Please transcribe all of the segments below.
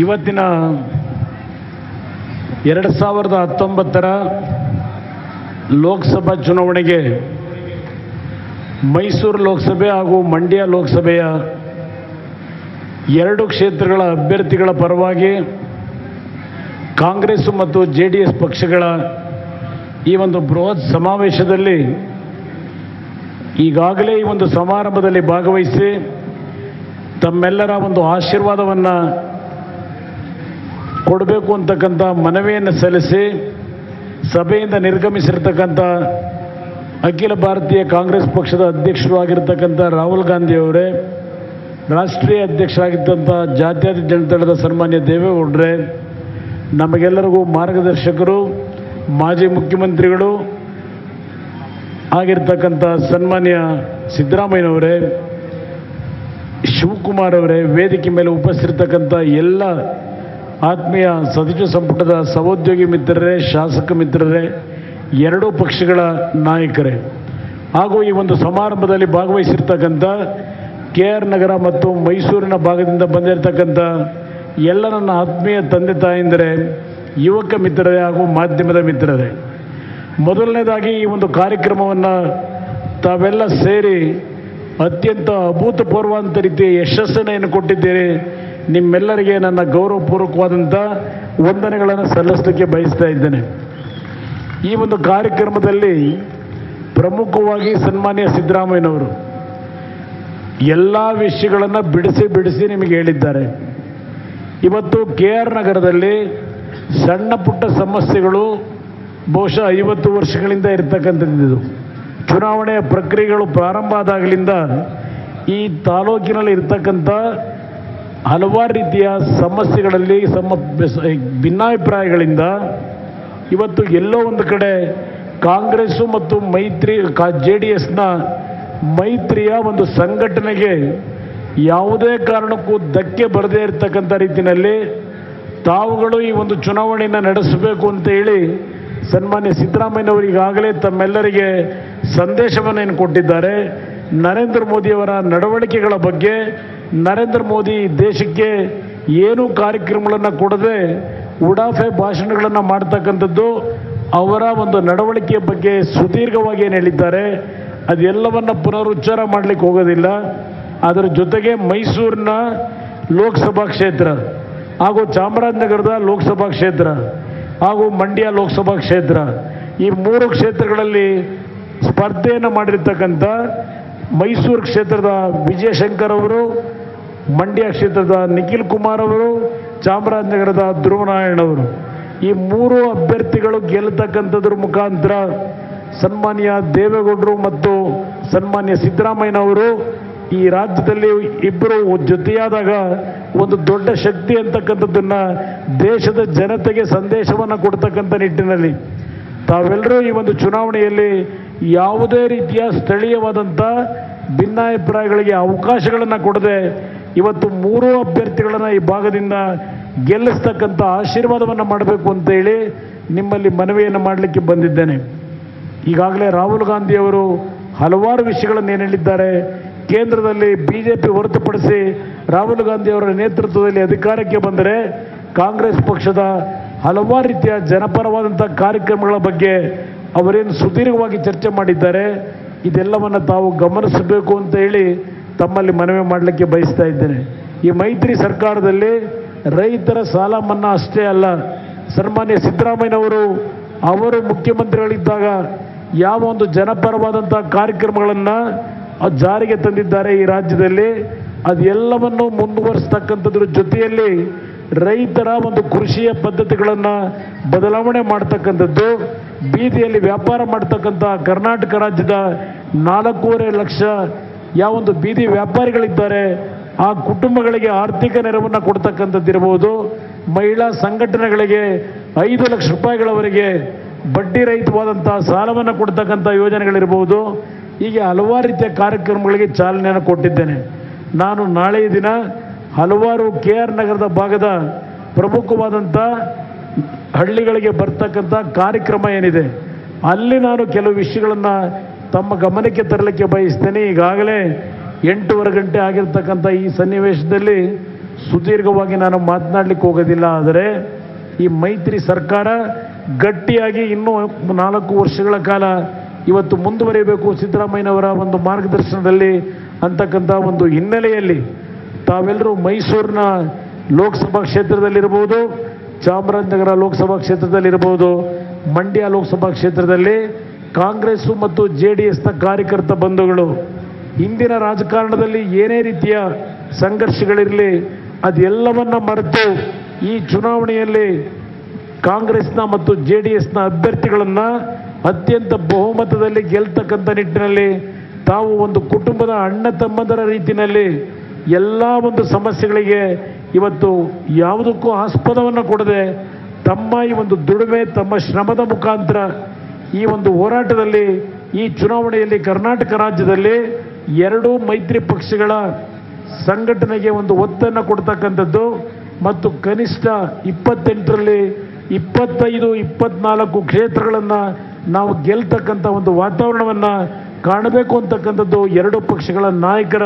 ಇವತ್ತಿನ 2019ರ ಲೋಕಸಭಾ ಚುನಾವಣೆಗೆ ಮೈಸೂರು ಲೋಕಸಭೆ ಹಾಗೂ ಮಂಡ್ಯ ಲೋಕಸಭೆಯ ಎರಡು ಕ್ಷೇತ್ರಗಳ ಅಭ್ಯರ್ಥಿಗಳ ಪರವಾಗಿ ಕಾಂಗ್ರೆಸ್ ಮತ್ತು JDS ಪಕ್ಷಗಳ ಈ ಒಂದು ಬೃಹತ್ ಸಮಾವೇಶದಲ್ಲಿ ಈಗಾಗಲೇ ಈ ಒಂದು ಸಮಾರಂಭದಲ್ಲಿ ಭಾಗವಹಿಸಿ ತಮ್ಮೆಲ್ಲರ ಒಂದು ಆಶೀರ್ವಾದವನ್ನು ಕೊಡಬೇಕು ಅಂತಕ್ಕಂಥ ಮನವಿಯನ್ನು ಸಲ್ಲಿಸಿ ಸಭೆಯಿಂದ ನಿರ್ಗಮಿಸಿರ್ತಕ್ಕಂಥ ಅಖಿಲ ಭಾರತೀಯ ಕಾಂಗ್ರೆಸ್ ಪಕ್ಷದ ಅಧ್ಯಕ್ಷರು ಆಗಿರ್ತಕ್ಕಂಥ ರಾಹುಲ್ ಗಾಂಧಿ ಅವರೇ, ರಾಷ್ಟ್ರೀಯ ಅಧ್ಯಕ್ಷರಾಗಿದ್ದಂಥ ಜಾತ್ಯತೀತ ಜನತಾದಳದ ಸನ್ಮಾನ್ಯ ದೇವೇಗೌಡರೇ, ನಮಗೆಲ್ಲರಿಗೂ ಮಾರ್ಗದರ್ಶಕರು, ಮಾಜಿ ಮುಖ್ಯಮಂತ್ರಿಗಳು ಆಗಿರ್ತಕ್ಕಂಥ ಸನ್ಮಾನ್ಯ ಸಿದ್ದರಾಮಯ್ಯನವರೇ, ಶಿವಕುಮಾರ್ ಅವರೇ, ವೇದಿಕೆ ಮೇಲೆ ಉಪಸ್ಥಿತಕ್ಕಂಥ ಎಲ್ಲ ಆತ್ಮೀಯ ಸಚಿವ ಸಂಪುಟದ ಸಹೋದ್ಯೋಗಿ ಮಿತ್ರರೇ, ಶಾಸಕ ಮಿತ್ರರೇ, ಎರಡೂ ಪಕ್ಷಗಳ ನಾಯಕರೇ, ಹಾಗೂ ಈ ಒಂದು ಸಮಾರಂಭದಲ್ಲಿ ಭಾಗವಹಿಸಿರ್ತಕ್ಕಂಥ KR ನಗರ ಮತ್ತು ಮೈಸೂರಿನ ಭಾಗದಿಂದ ಬಂದಿರತಕ್ಕಂಥ ಎಲ್ಲ ನನ್ನ ಆತ್ಮೀಯ ತಂದೆ ತಾಯಂದಿರೇ, ಯುವಕ ಮಿತ್ರರೇ ಹಾಗೂ ಮಾಧ್ಯಮದ ಮಿತ್ರರೇ, ಮೊದಲನೇದಾಗಿ ಈ ಒಂದು ಕಾರ್ಯಕ್ರಮವನ್ನು ತಾವೆಲ್ಲ ಸೇರಿ ಅತ್ಯಂತ ಅಭೂತಪೂರ್ವಂತ ರೀತಿಯ ಯಶಸ್ಸನ್ನು ಕೊಟ್ಟಿದ್ದೀರಿ. ನಿಮ್ಮೆಲ್ಲರಿಗೆ ನನ್ನ ಗೌರವಪೂರ್ವಕವಾದಂಥ ವಂದನೆಗಳನ್ನು ಸಲ್ಲಿಸಲಿಕ್ಕೆ ಬಯಸ್ತಾ ಇದ್ದೇನೆ. ಈ ಒಂದು ಕಾರ್ಯಕ್ರಮದಲ್ಲಿ ಪ್ರಮುಖವಾಗಿ ಸನ್ಮಾನ್ಯ ಸಿದ್ದರಾಮಯ್ಯನವರು ಎಲ್ಲ ವಿಷಯಗಳನ್ನು ಬಿಡಿಸಿ ನಿಮಗೆ ಹೇಳಿದ್ದಾರೆ. ಇವತ್ತು KR ನಗರದಲ್ಲಿ ಸಣ್ಣ ಪುಟ್ಟ ಸಮಸ್ಯೆಗಳು ಬಹುಶಃ 50 ವರ್ಷಗಳಿಂದ ಇರತಕ್ಕಂಥದ್ದು. ಚುನಾವಣೆಯ ಪ್ರಕ್ರಿಯೆಗಳು ಪ್ರಾರಂಭ ಆದಾಗಲಿಂದ ಈ ತಾಲೂಕಿನಲ್ಲಿ ಇರ್ತಕ್ಕಂಥ ಹಲವಾರು ರೀತಿಯ ಸಮಸ್ಯೆಗಳಲ್ಲಿ ಭಿನ್ನಾಭಿಪ್ರಾಯಗಳಿಂದ ಇವತ್ತು ಎಲ್ಲೋ ಒಂದು ಕಡೆ ಕಾಂಗ್ರೆಸ್ಸು ಮತ್ತು JDSನ ಮೈತ್ರಿಯ ಒಂದು ಸಂಘಟನೆಗೆ ಯಾವುದೇ ಕಾರಣಕ್ಕೂ ಧಕ್ಕೆ ಬರದೇ ಇರತಕ್ಕಂಥ ರೀತಿಯಲ್ಲಿ ತಾವುಗಳು ಈ ಒಂದು ಚುನಾವಣೆಯನ್ನು ನಡೆಸಬೇಕು ಅಂತ ಹೇಳಿ ಸನ್ಮಾನ್ಯ ಸಿದ್ದರಾಮಯ್ಯನವರು ಈಗಾಗಲೇ ತಮ್ಮೆಲ್ಲರಿಗೆ ಸಂದೇಶವನ್ನು ಕೊಟ್ಟಿದ್ದಾರೆ. ನರೇಂದ್ರ ಮೋದಿಯವರ ನಡವಳಿಕೆಗಳ ಬಗ್ಗೆ, ನರೇಂದ್ರ ಮೋದಿ ದೇಶಕ್ಕೆ ಏನೂ ಕಾರ್ಯಕ್ರಮಗಳನ್ನು ಕೊಡದೆ ಉಡಾಫೆ ಭಾಷಣಗಳನ್ನು ಮಾಡ್ತಕ್ಕಂಥದ್ದು, ಅವರ ಒಂದು ನಡವಳಿಕೆಯ ಬಗ್ಗೆ ಸುದೀರ್ಘವಾಗಿ ಏನು ಹೇಳಿದ್ದಾರೆ ಅದೆಲ್ಲವನ್ನು ಪುನರುಚ್ಚಾರ ಮಾಡಲಿಕ್ಕೆ ಹೋಗೋದಿಲ್ಲ. ಅದರ ಜೊತೆಗೆ ಮೈಸೂರಿನ ಲೋಕಸಭಾ ಕ್ಷೇತ್ರ ಹಾಗೂ ಚಾಮರಾಜನಗರದ ಲೋಕಸಭಾ ಕ್ಷೇತ್ರ ಹಾಗೂ ಮಂಡ್ಯ ಲೋಕಸಭಾ ಕ್ಷೇತ್ರ, ಈ 3 ಕ್ಷೇತ್ರಗಳಲ್ಲಿ ಸ್ಪರ್ಧೆಯನ್ನು ಮಾಡಿರ್ತಕ್ಕಂಥ ಮೈಸೂರು ಕ್ಷೇತ್ರದ ವಿಜಯಶಂಕರ್ ಅವರು, ಮಂಡ್ಯ ಕ್ಷೇತ್ರದ ನಿಖಿಲ್ ಕುಮಾರ್ ಅವರು, ಚಾಮರಾಜನಗರದ ಧ್ರುವನಾರಾಯಣವರು, ಈ 3 ಅಭ್ಯರ್ಥಿಗಳು ಗೆಲ್ಲತಕ್ಕಂಥದ್ರ ಮುಖಾಂತರ ಸನ್ಮಾನ್ಯ ದೇವೇಗೌಡರು ಮತ್ತು ಸನ್ಮಾನ್ಯ ಸಿದ್ದರಾಮಯ್ಯನವರು ಈ ರಾಜ್ಯದಲ್ಲಿ ಇಬ್ಬರು ಜೊತೆಯಾದಾಗ ಒಂದು ದೊಡ್ಡ ಶಕ್ತಿ ಅಂತಕ್ಕಂಥದ್ದನ್ನು ದೇಶದ ಜನತೆಗೆ ಸಂದೇಶವನ್ನು ಕೊಡ್ತಕ್ಕಂಥ ನಿಟ್ಟಿನಲ್ಲಿ ತಾವೆಲ್ಲರೂ ಈ ಒಂದು ಚುನಾವಣೆಯಲ್ಲಿ ಯಾವುದೇ ರೀತಿಯ ಸ್ಥಳೀಯವಾದಂಥ ಭಿನ್ನಾಭಿಪ್ರಾಯಗಳಿಗೆ ಅವಕಾಶಗಳನ್ನು ಕೊಡದೆ ಇವತ್ತು 3 ಅಭ್ಯರ್ಥಿಗಳನ್ನು ಈ ಭಾಗದಿಂದ ಗೆಲ್ಲಿಸ್ತಕ್ಕಂಥ ಆಶೀರ್ವಾದವನ್ನು ಮಾಡಬೇಕು ಅಂತೇಳಿ ನಿಮ್ಮಲ್ಲಿ ಮನವಿಯನ್ನು ಮಾಡಲಿಕ್ಕೆ ಬಂದಿದ್ದೇನೆ. ಈಗಾಗಲೇ ರಾಹುಲ್ ಗಾಂಧಿಯವರು ಹಲವಾರು ವಿಷಯಗಳನ್ನು ಏನು ಹೇಳಿದ್ದಾರೆ. ಕೇಂದ್ರದಲ್ಲಿ BJP ಹೊರತುಪಡಿಸಿ ರಾಹುಲ್ ಗಾಂಧಿಯವರ ನೇತೃತ್ವದಲ್ಲಿ ಅಧಿಕಾರಕ್ಕೆ ಬಂದರೆ ಕಾಂಗ್ರೆಸ್ ಪಕ್ಷದ ಹಲವಾರು ರೀತಿಯ ಜನಪರವಾದಂಥ ಕಾರ್ಯಕ್ರಮಗಳ ಬಗ್ಗೆ ಅವರೇನು ಸುದೀರ್ಘವಾಗಿ ಚರ್ಚೆ ಮಾಡಿದ್ದಾರೆ. ಇದೆಲ್ಲವನ್ನು ತಾವು ಗಮನಿಸಬೇಕು ಅಂತ ಹೇಳಿ ತಮ್ಮಲ್ಲಿ ಮನವಿ ಮಾಡಲಿಕ್ಕೆ ಬಯಸ್ತಾ ಇದ್ದೇನೆ. ಈ ಮೈತ್ರಿ ಸರ್ಕಾರದಲ್ಲಿ ರೈತರ ಸಾಲ ಮನ್ನಾ ಅಷ್ಟೇ ಅಲ್ಲ, ಸನ್ಮಾನ್ಯ ಸಿದ್ದರಾಮಯ್ಯನವರು ಅವರು ಮುಖ್ಯಮಂತ್ರಿಗಳಿದ್ದಾಗ ಯಾವ ಒಂದು ಜನಪರವಾದಂಥ ಕಾರ್ಯಕ್ರಮಗಳನ್ನು ಜಾರಿಗೆ ತಂದಿದ್ದಾರೆ ಈ ರಾಜ್ಯದಲ್ಲಿ, ಅದೆಲ್ಲವನ್ನು ಮುಂದುವರಿಸ್ತಕ್ಕಂಥದ್ರ ಜೊತೆಯಲ್ಲಿ ರೈತರ ಒಂದು ಕೃಷಿಯ ಪದ್ಧತಿಗಳನ್ನು ಬದಲಾವಣೆ ಮಾಡ್ತಕ್ಕಂಥದ್ದು, ಬೀದಿಯಲ್ಲಿ ವ್ಯಾಪಾರ ಮಾಡ್ತಕ್ಕಂಥ ಕರ್ನಾಟಕ ರಾಜ್ಯದ 4.5 ಲಕ್ಷ ಯಾವೊಂದು ಬೀದಿ ವ್ಯಾಪಾರಿಗಳಿದ್ದಾರೆ ಆ ಕುಟುಂಬಗಳಿಗೆ ಆರ್ಥಿಕ ನೆರವನ್ನು ಕೊಡ್ತಕ್ಕಂಥದ್ದಿರ್ಬೋದು, ಮಹಿಳಾ ಸಂಘಟನೆಗಳಿಗೆ 5 ಲಕ್ಷ ರೂಪಾಯಿಗಳವರೆಗೆ ಬಡ್ಡಿ ರಹಿತವಾದಂಥ ಸಾಲವನ್ನು ಕೊಡ್ತಕ್ಕಂಥ ಯೋಜನೆಗಳಿರ್ಬೋದು. ಹೀಗೆ ಹಲವಾರು ರೀತಿಯ ಕಾರ್ಯಕ್ರಮಗಳಿಗೆ ಚಾಲನೆಯನ್ನು ಕೊಟ್ಟಿದ್ದೇನೆ. ನಾನು ನಾಳೆಯ ದಿನ ಹಲವಾರು KR ನಗರದ ಭಾಗದ ಪ್ರಮುಖವಾದಂಥ ಹಳ್ಳಿಗಳಿಗೆ ಬರ್ತಕ್ಕಂಥ ಕಾರ್ಯಕ್ರಮ ಏನಿದೆ ಅಲ್ಲಿ ನಾನು ಕೆಲವು ವಿಷಯಗಳನ್ನು ತಮ್ಮ ಗಮನಕ್ಕೆ ತರಲಿಕ್ಕೆ ಬಯಸ್ತೇನೆ. ಈಗಾಗಲೇ 8:15 ಗಂಟೆ ಆಗಿರ್ತಕ್ಕಂಥ ಈ ಸನ್ನಿವೇಶದಲ್ಲಿ ಸುದೀರ್ಘವಾಗಿ ನಾನು ಮಾತನಾಡಲಿಕ್ಕೆ ಹೋಗೋದಿಲ್ಲ. ಆದರೆ ಈ ಮೈತ್ರಿ ಸರ್ಕಾರ ಗಟ್ಟಿಯಾಗಿ ಇನ್ನೂ 4 ವರ್ಷಗಳ ಕಾಲ ಇವತ್ತು ಮುಂದುವರಿಯಬೇಕು ಸಿದ್ದರಾಮಯ್ಯನವರ ಒಂದು ಮಾರ್ಗದರ್ಶನದಲ್ಲಿ ಅಂತಕ್ಕಂಥ ಒಂದು ಹಿನ್ನೆಲೆಯಲ್ಲಿ ತಾವೆಲ್ಲರೂ ಮೈಸೂರಿನ ಲೋಕಸಭಾ ಕ್ಷೇತ್ರದಲ್ಲಿರ್ಬೋದು, ಚಾಮರಾಜನಗರ ಲೋಕಸಭಾ ಕ್ಷೇತ್ರದಲ್ಲಿರ್ಬೋದು, ಮಂಡ್ಯ ಲೋಕಸಭಾ ಕ್ಷೇತ್ರದಲ್ಲಿ ಕಾಂಗ್ರೆಸ್ಸು ಮತ್ತು JDSನ ಕಾರ್ಯಕರ್ತ ಬಂಧುಗಳು ಇಂದಿನ ರಾಜಕಾರಣದಲ್ಲಿ ಏನೇ ರೀತಿಯ ಸಂಘರ್ಷಗಳಿರಲಿ ಅದೆಲ್ಲವನ್ನ ಮರೆತು ಈ ಚುನಾವಣೆಯಲ್ಲಿ ಕಾಂಗ್ರೆಸ್ನ ಮತ್ತು JDSನ ಅಭ್ಯರ್ಥಿಗಳನ್ನು ಅತ್ಯಂತ ಬಹುಮತದಲ್ಲಿ ಗೆಲ್ತಕ್ಕಂಥ ನಿಟ್ಟಿನಲ್ಲಿ ತಾವು ಒಂದು ಕುಟುಂಬದ ಅಣ್ಣ ತಮ್ಮಂದರ ರೀತಿಯಲ್ಲಿ ಎಲ್ಲ ಒಂದು ಸಮಸ್ಯೆಗಳಿಗೆ ಇವತ್ತು ಯಾವುದಕ್ಕೂ ಆಸ್ಪದವನ್ನು ಕೊಡದೆ ತಮ್ಮ ಈ ಒಂದು ದುಡಿಮೆ, ತಮ್ಮ ಶ್ರಮದ ಮುಖಾಂತರ ಈ ಒಂದು ಹೋರಾಟದಲ್ಲಿ ಈ ಚುನಾವಣೆಯಲ್ಲಿ ಕರ್ನಾಟಕ ರಾಜ್ಯದಲ್ಲಿ 2 ಮೈತ್ರಿ ಪಕ್ಷಗಳ ಸಂಘಟನೆಗೆ ಒಂದು ಒತ್ತನ್ನು ಕೊಡ್ತಕ್ಕಂಥದ್ದು ಮತ್ತು ಕನಿಷ್ಠ 28ರಲ್ಲಿ 25-24 ಕ್ಷೇತ್ರಗಳನ್ನು ನಾವು ಗೆಲ್ತಕ್ಕಂಥ ಒಂದು ವಾತಾವರಣವನ್ನು ಕಾಣಬೇಕು ಅಂತಕ್ಕಂಥದ್ದು 2 ಪಕ್ಷಗಳ ನಾಯಕರ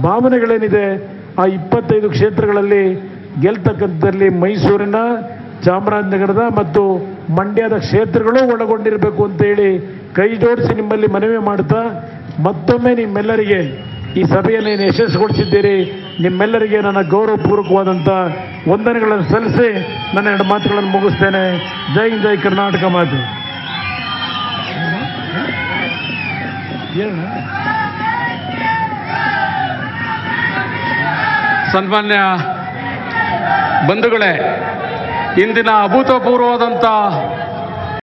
ಭಾವನೆಗಳೇನಿದೆ. ಆ 25 ಕ್ಷೇತ್ರಗಳಲ್ಲಿ ಗೆಲ್ತಕ್ಕಂಥದ್ದಲ್ಲಿ ಮೈಸೂರಿನ, ಚಾಮರಾಜನಗರದ ಮತ್ತು ಮಂಡ್ಯದ ಕ್ಷೇತ್ರಗಳು ಒಳಗೊಂಡಿರಬೇಕು ಅಂತೇಳಿ ಕೈ ಜೋಡಿಸಿ ನಿಮ್ಮಲ್ಲಿ ಮನವಿ ಮಾಡ್ತಾ ಮತ್ತೊಮ್ಮೆ ನಿಮ್ಮೆಲ್ಲರಿಗೆ ಈ ಸಭೆಯನ್ನು ಯಶಸ್ವಿಗೊಳಿಸಿದ್ದೀರಿ. ನಿಮ್ಮೆಲ್ಲರಿಗೆ ನನ್ನ ಗೌರವಪೂರ್ವಕವಾದಂಥ ವಂದನೆಗಳನ್ನು ಸಲ್ಲಿಸಿ ನನ್ನ 2 ಮಾತುಗಳನ್ನು ಮುಗಿಸ್ತೇನೆ. ಜೈ ಹಿಂದ್, ಜೈ ಕರ್ನಾಟಕ ಮಾತು. ಸನ್ಮಾನ್ಯ ಬಂಧುಗಳೇ, ಇಂದಿನ ಅಭೂತಪೂರ್ವವಾದಂಥ